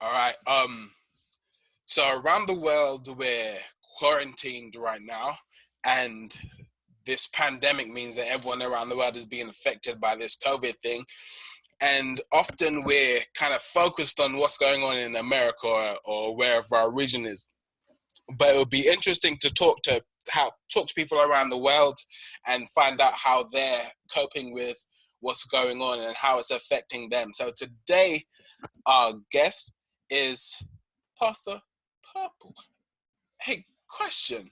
All right. So around the world, we're quarantined right now, and this pandemic means that everyone around the world is being affected by this COVID thing. And often we're kind of focused on what's going on in America or wherever our region is. But it would be interesting to talk to people around the world and find out how they're coping with what's going on and how it's affecting them. So today, our guest is Pastor Purple. Hey, question.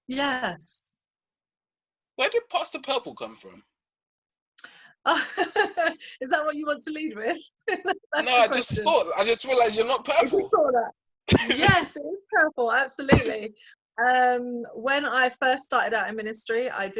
Yes. Where did Pastor Purple come from? Is that what you want to lead with? No, I just realized you're not purple. You saw that. Yes, it is purple, absolutely. When I first started out in ministry, I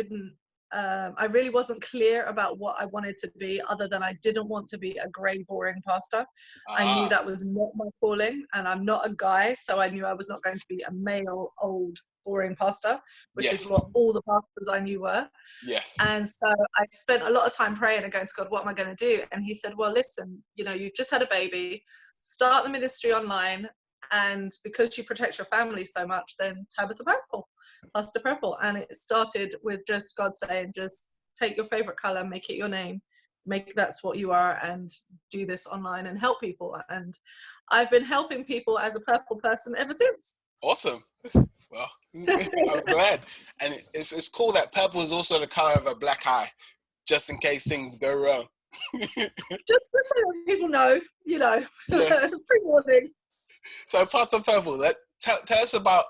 really wasn't clear about what I wanted to be, other than I didn't want to be a grey, boring pastor. I knew that was not my calling, and I'm not a guy, so I knew I was not going to be a male, old, boring pastor, which is what all the pastors I knew were. Yes. And so I spent a lot of time praying and going to God, what am I going to do? And he said, well, listen, you've just had a baby, start the ministry online, and because you protect your family so much, then Tabitha Purple, Pastor Purple. And it started with just God saying, just take your favorite color, make it your name, make that's what you are, and do this online and help people. And I've been helping people as a purple person ever since. Awesome. Well, I'm glad. And it's cool that purple is also the color of a black eye, just in case things go wrong. Just so people know, pre-warning. So, Pastor Purple, tell us about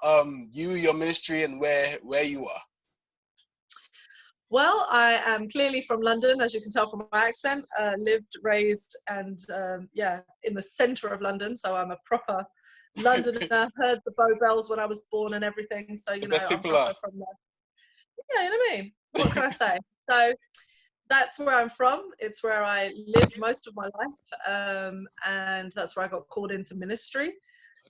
you, your ministry, and where you are. Well, I am clearly from London, as you can tell from my accent. Lived, raised, and in the centre of London. So I'm a proper Londoner. Heard the Bow Bells when I was born and everything. So I'm proper from there. Yeah, you know what I mean. What can I say? So that's where I'm from. It's where I lived most of my life, and that's where I got called into ministry.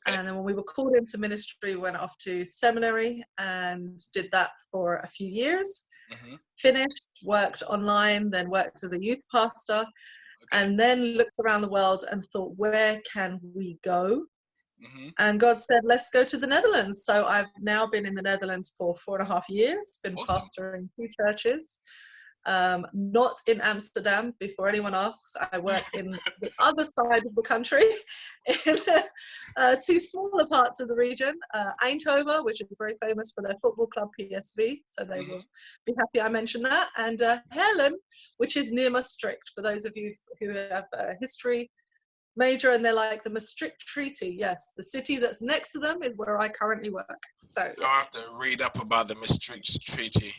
Okay. And then when we were called into ministry, we went off to seminary and did that for a few years. Mm-hmm. Finished, worked online, then worked as a youth pastor, and then looked around the world and thought, where can we go? Mm-hmm. And God said, let's go to the Netherlands. So I've now been in the Netherlands for 4.5 years, been pastoring 2 churches. Not in Amsterdam, before anyone asks. I work in the other side of the country, in 2 smaller parts of the region. Eindhoven, which is very famous for their football club PSV, so they will be happy I mentioned that. And Heerlen, which is near Maastricht, for those of you who have a history major and they're like the Maastricht Treaty. Yes, the city that's next to them is where I currently work. So yes. I'll have to read up about the Maastricht Treaty.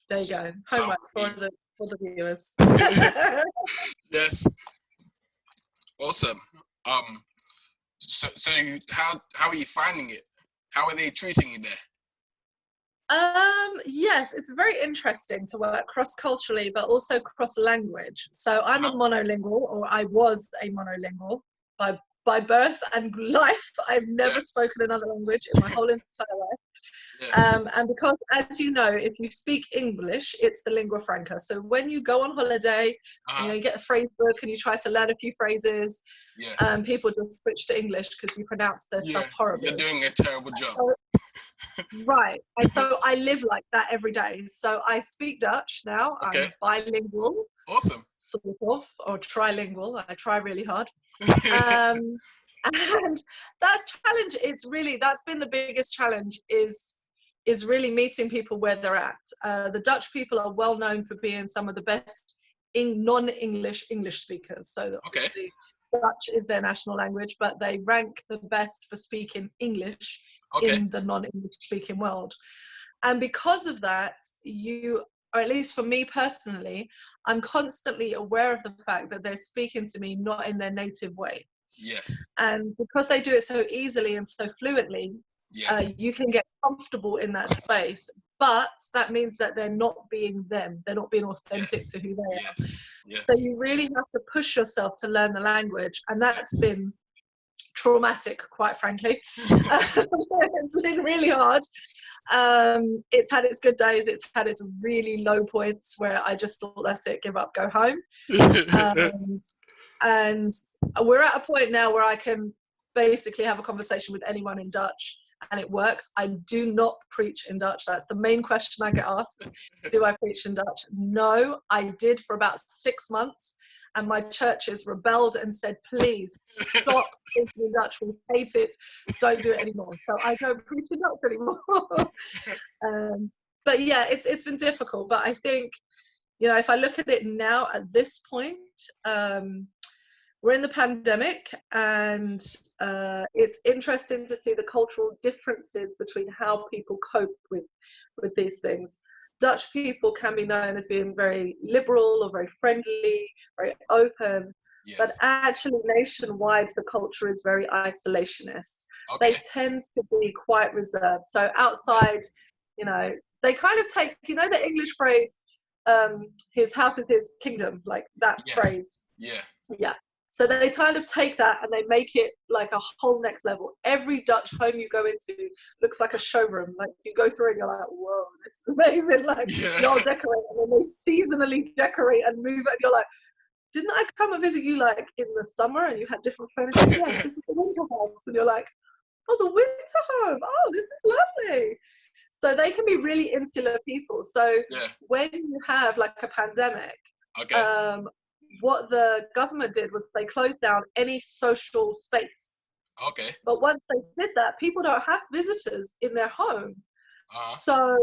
There you go. Homework for the viewers. Yes. Awesome. So how are you finding it? How are they treating you there? Yes, it's very interesting to work cross-culturally, but also cross-language. So I'm a monolingual, or I was a monolingual by birth and life. I've never spoken another language in my whole entire life. Yes. And because, as you know, if you speak English, it's the lingua franca. So when you go on holiday, you get a phrase book and you try to learn a few phrases, people just switch to English because you pronounce their stuff horribly. You're doing a terrible job. Right. And so I live like that every day. So I speak Dutch now. Okay. I'm bilingual. Awesome. Sort of, or trilingual. I try really hard. And that's challenge. That's been the biggest challenge is really meeting people where they're at. The Dutch people are well known for being some of the best non-English English speakers. So obviously Dutch is their national language, but they rank the best for speaking English in the non-English speaking world. And because of that, or at least for me personally, I'm constantly aware of the fact that they're speaking to me not in their native way. Yes. And because they do it so easily and so fluently, you can get comfortable in that space. But that means that they're not being them. They're not being authentic to who they are. Yes. So you really have to push yourself to learn the language. And that's been traumatic, quite frankly. It's been really hard. It's had its good days. It's had its really low points where I just thought, that's it, give up, go home. And we're at a point now where I can basically have a conversation with anyone in Dutch and it works. I do not preach in Dutch. That's the main question I get asked. Do I preach in Dutch? No, I did for about 6 months. And my churches rebelled and said, please stop preaching in Dutch. We hate it. Don't do it anymore. So I don't preach in Dutch anymore. But yeah, it's been difficult. But I think, you know, if I look at it now at this point, we're in the pandemic, and it's interesting to see the cultural differences between how people cope with these things. Dutch people can be known as being very liberal or very friendly, very open, Yes. but actually nationwide the culture is very isolationist. Okay. They tend to be quite reserved. So outside, you know, they kind of take, you know, the English phrase, his house is his kingdom, like that phrase. Yeah. So they kind of take that and they make it like a whole next level. Every Dutch home you go into looks like a showroom. Like you go through and you're like, whoa, this is amazing. Like you'll decorate, and then they seasonally decorate and move it. And you're like, didn't I come and visit you like in the summer and you had different furniture? Yes, this is the winter house. And you're like, oh, the winter home. Oh, this is lovely. So they can be really insular people. So when you have like a pandemic, what the government did was they closed down any social space. Okay. But once they did that, people don't have visitors in their home. So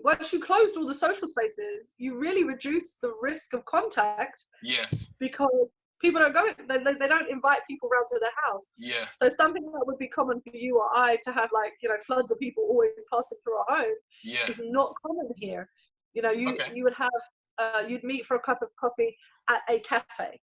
once you closed all the social spaces, you really reduced the risk of contact. Yes. Because people don't go, they don't invite people around to their house. Yeah. So something that would be common for you or I to have, like, you know, floods of people always passing through our home is not common here. You know, you would have, you'd meet for a cup of coffee at a cafe.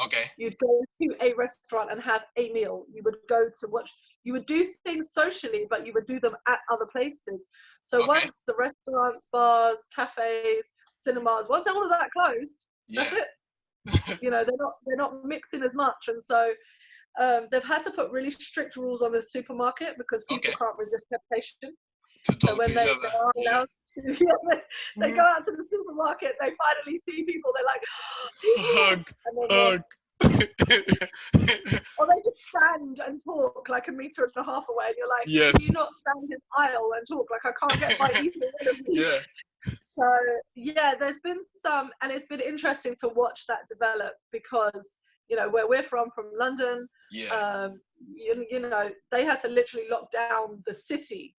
Okay. You'd go to a restaurant and have a meal. You would go to watch, you would do things socially, but you would do them at other places. So once the restaurants, bars, cafes, cinemas, once all of that closed, that's it. You know, they're not mixing as much. And so they've had to put really strict rules on the supermarket because people can't resist temptation. So when they are allowed to, they go out to the supermarket, they finally see people, they're like, hug. Or they just stand and talk like 1.5 meters away, and you're like, can you not stand in aisle and talk? Like, I can't get my evening rid of you. So yeah, there's been some, and it's been interesting to watch that develop because, you know, where we're from London, you know, they had to literally lock down the city,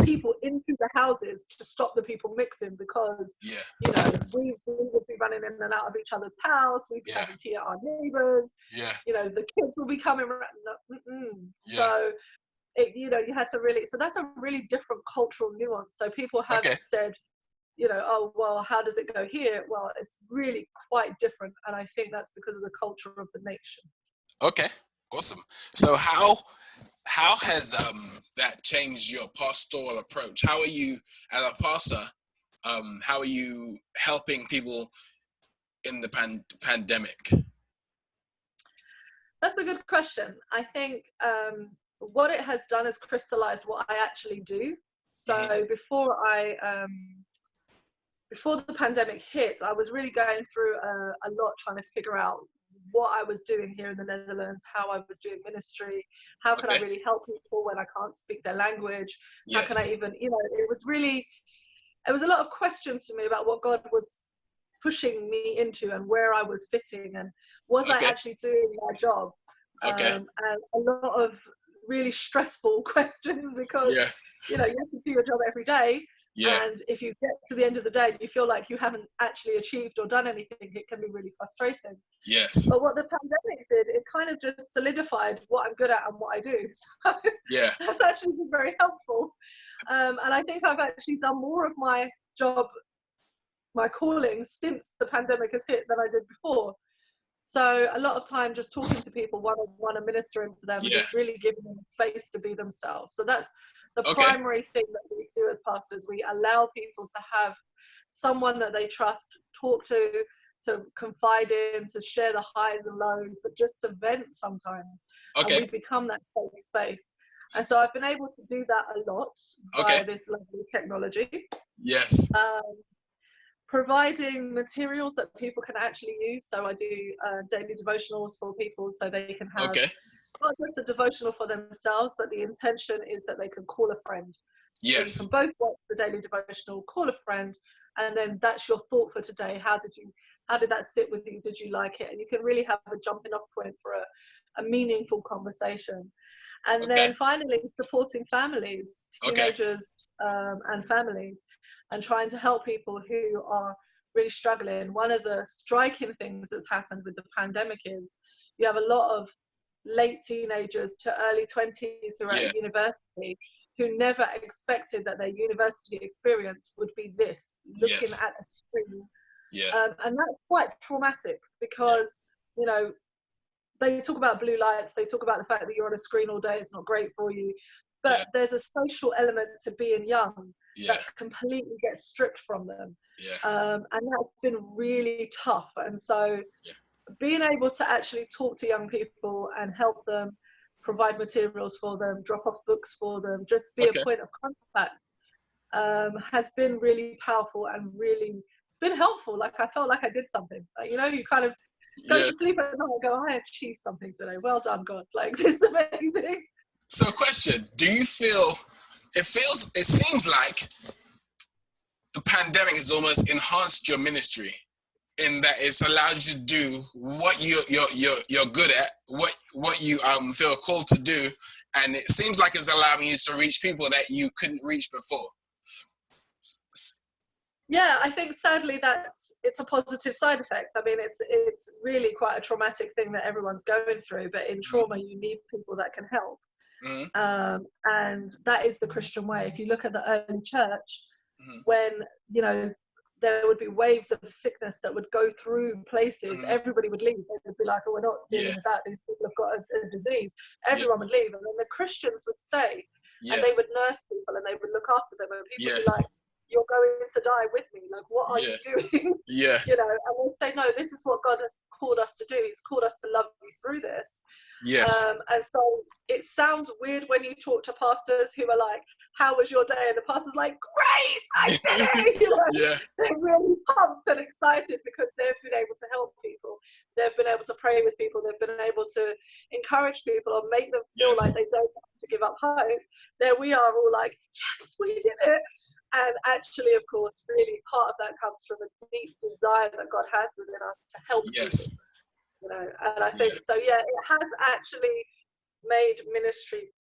people into the houses to stop the people mixing because, you know, we would be running in and out of each other's house, we'd be having tea at our neighbours, you know, the kids will be coming around. So, you know, you had to really, so that's a really different cultural nuance. So people have said, you know, oh, well, how does it go here? Well, it's really quite different. And I think that's because of the culture of the nation. Okay, awesome. So how has that changed your pastoral approach? How are you, as a pastor, how are you helping people in the pandemic? That's a good question. I think what it has done is crystallized what I actually do. So before the pandemic hit, I was really going through a lot trying to figure out what I was doing here in the Netherlands, how I was doing ministry, how can I really help people when I can't speak their language, how can I even, you know, it was a lot of questions to me about what God was pushing me into and where I was fitting and was I actually doing my job, and a lot of really stressful questions because you know, you have to do your job every day. And if you get to the end of the day, you feel like you haven't actually achieved or done anything, it can be really frustrating. But what the pandemic did, it kind of just solidified what I'm good at and what I do. So that's actually been very helpful. And I think I've actually done more of my job, my calling, since the pandemic has hit than I did before. So a lot of time just talking to people one-on-one and ministering to them and just really giving them space to be themselves. So that's the primary thing that we do as pastors. We allow people to have someone that they trust, talk to confide in, to share the highs and lows, but just to vent sometimes. And we become that safe space. And so I've been able to do that a lot by this lovely technology. providing materials that people can actually use. So I do daily devotionals for people so they can have Okay. not just a devotional for themselves, but the intention is that they can call a friend. So you Yes. can both watch the daily devotional, call a friend, and then that's your thought for today. How did that sit with you? Did you like it? And you can really have a jumping off point for a meaningful conversation. And Okay. then finally, supporting families, Okay. teenagers, and families, and trying to help people who are really struggling. One of the striking things that's happened with the pandemic is you have a lot of late teenagers to early 20s who are Yeah. at university who never expected that their university experience would be this, looking Yes. at a screen. Yeah. And that's quite traumatic because, you know, they talk about blue lights, they talk about the fact that you're on a screen all day, it's not great for you. But Yeah. there's a social element to being young Yeah. that completely gets stripped from them. Yeah. And that's been really tough. And so being able to actually talk to young people and help them, provide materials for them, drop off books for them, just be Okay. a point of contact, has been really powerful and really, it's been helpful. Like I felt like I did something. Like, you know, you kind of go Yeah. to sleep at night and go, I achieved something today. Well done, God. Like, it's amazing. So, question: do you feel it seems like the pandemic has almost enhanced your ministry in that it's allowed you to do what you're good at, what you feel called to do, and it seems like it's allowing you to reach people that you couldn't reach before. Yeah, I think sadly it's a positive side effect. I mean, it's really quite a traumatic thing that everyone's going through, but in trauma you need people that can help. Mm-hmm. And that is the Christian way. If you look at the early church, Mm-hmm. when, you know, there would be waves of sickness that would go through places, Mm-hmm. everybody would leave. They would be like, oh, we're not dealing with that. These people have got a disease. Everyone would leave. And then the Christians would stay and they would nurse people and they would look after them. And people would be like, you're going to die with me. Like, what are you doing? Yeah. You know, and we'd say, no, this is what God has called us to do. He's called us to love you through this. Yes. And so it sounds weird when you talk to pastors who are like, how was your day? And the pastor's like, great, I did it. You know, they're really pumped and excited because they've been able to help people. They've been able to pray with people. They've been able to encourage people or make them feel like they don't have to give up hope. There we are all like, yes, we did it. And actually, of course, really part of that comes from a deep desire that God has within us to help people. You know, and I think so. Yeah, it has actually made ministry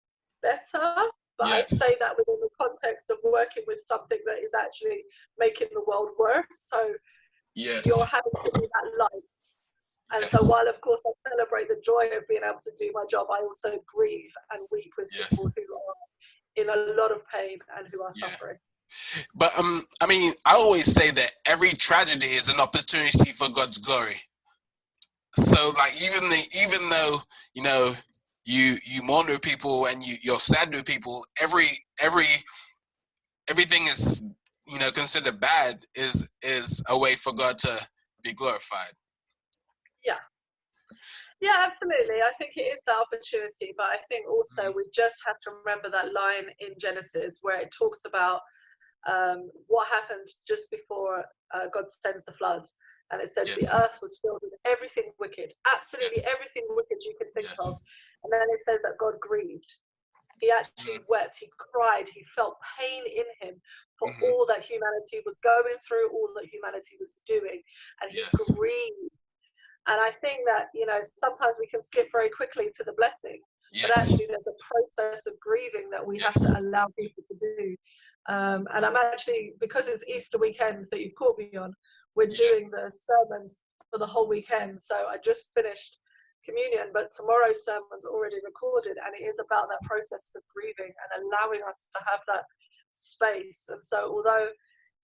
better, but I say that within the context of working with something that is actually making the world worse. So you're having to be that light. And so while, of course, I celebrate the joy of being able to do my job, I also grieve and weep with people who are in a lot of pain and who are suffering. But I mean, I always say that every tragedy is an opportunity for God's glory. So, like, even though, you know, you mourn with people and you're sad with people, everything is, you know, considered bad is a way for God to be glorified. Yeah, absolutely. I think it is the opportunity, but I think also we just have to remember that line in Genesis where it talks about what happened just before God sends the flood. And it says the earth was filled with everything wicked, absolutely everything wicked you can think of. And then it says that God grieved. He actually wept, he cried, he felt pain in him for all that humanity was going through, all that humanity was doing. And he grieved. And I think that, you know, sometimes we can skip very quickly to the blessing, but actually there's a process of grieving that we have to allow people to do. And I'm actually, because it's Easter weekend that you've caught me on, we're doing the sermons for the whole weekend. So I just finished communion, but tomorrow's sermon's already recorded, and it is about that process of grieving and allowing us to have that space. And so although,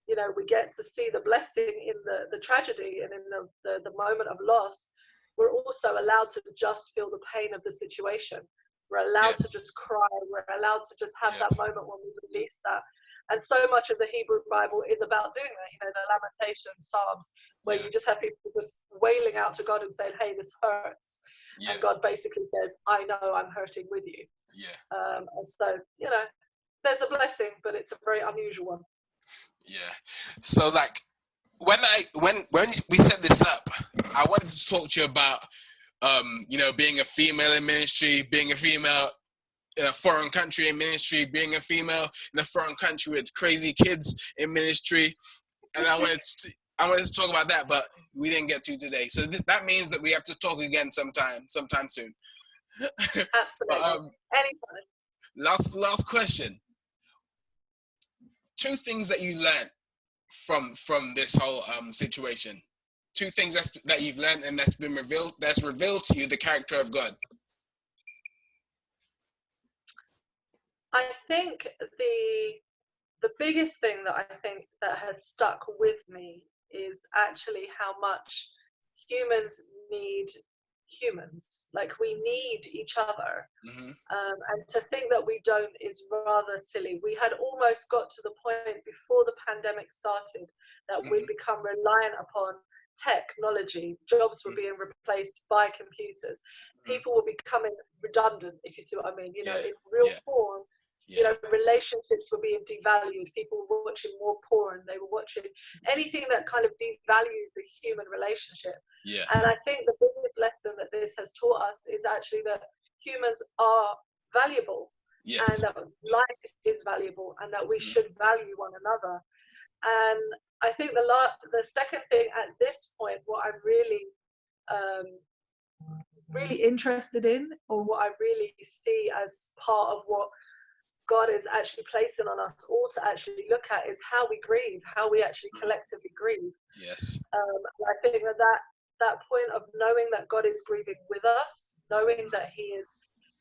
you know, we get to see the blessing in the tragedy and in the moment of loss, we're also allowed to just feel the pain of the situation. We're allowed to just cry. We're allowed to just have that moment when we release that. And so much of the Hebrew Bible is about doing that, you know, the Lamentations, Psalms, where you just have people just wailing out to God and saying, hey, this hurts. And God basically says, I know I'm hurting with you. And so, you know, there's a blessing, but it's a very unusual one. Yeah. So, like, when we set this up, I wanted to talk to you about being a female in ministry, being a female in a foreign country in ministry, being a female in a foreign country with crazy kids in ministry, and I wanted to talk about that, but we didn't get to today. So that means that we have to talk again sometime soon. Absolutely. Anytime. Last question. 2 things that you learned from this whole situation. 2 things that you've learned and that's revealed to you the character of God. I think the biggest thing that I think that has stuck with me is actually how much humans need humans. Like, we need each other. Mm-hmm. And to think that we don't is rather silly. We had almost got to the point before the pandemic started that we'd become reliant upon technology. Jobs were being replaced by computers. People were becoming redundant, if you see what I mean. In real form, relationships were being devalued. People were watching more porn. They were watching anything that kind of devalued the human relationship. Yes. And I think the biggest lesson that this has taught us is actually that humans are valuable. Yes. And that life is valuable, and that we should value one another. And I think the second thing at this point, what I'm really really interested in, or what I really see as part of what God is actually placing on us all to actually look at, is how we grieve, how we actually collectively grieve. Yes. I think that point of knowing that God is grieving with us, knowing that He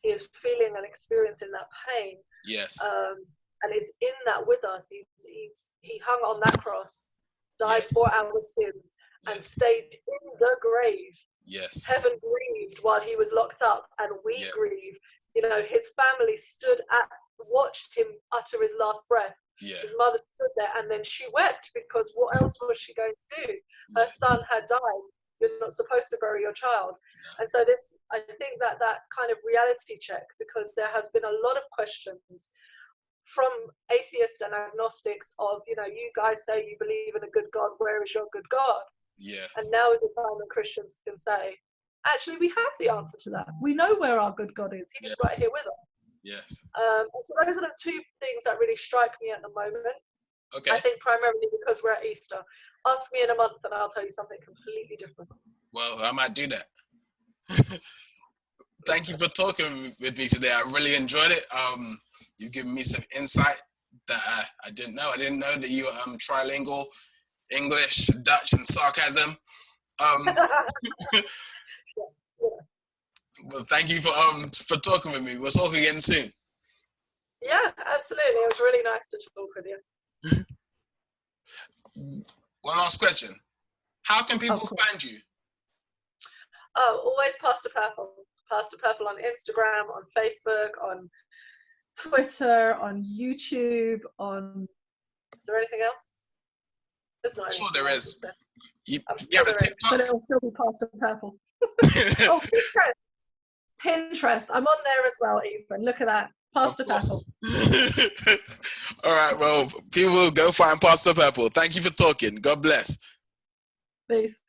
is feeling and experiencing that pain. Yes. And is in that with us. He hung on that cross, died for our sins, and stayed in the grave. Yes. Heaven grieved while He was locked up, and we grieve. His family watched Him utter His last breath. Yeah. His mother stood there, and then she wept, because what else was she going to do? Her son had died. You're not supposed to bury your child. No. And so I think that kind of reality check, because there has been a lot of questions from atheists and agnostics of, you guys say you believe in a good God, where is your good God? Yeah. And now is the time when Christians can say, actually, we have the answer to that. We know where our good God is. He's right here with us. Yes. So those are the 2 things that really strike me at the moment. Okay. I think primarily because we're at Easter. Ask me in a month and I'll tell you something completely different. Well, I might do that. Thank you for talking with me today. I really enjoyed it. You've given me some insight that I didn't know. I didn't know that you were trilingual, English, Dutch, and sarcasm. Well, thank you for talking with me. We'll talk again soon. Yeah, absolutely. It was really nice to talk with you. One last question. How can people find you? Always Pastor Purple. Pastor Purple on Instagram, on Facebook, on Twitter, on YouTube, is there anything else? There's not. I'm sure there is. You sure have a TikTok? But it'll still be Pastor Purple. Pinterest. I'm on there as well, Ethan. Look at that. Pastor Purple. All right, well, people go find Pastor Purple. Thank you for talking. God bless. Peace.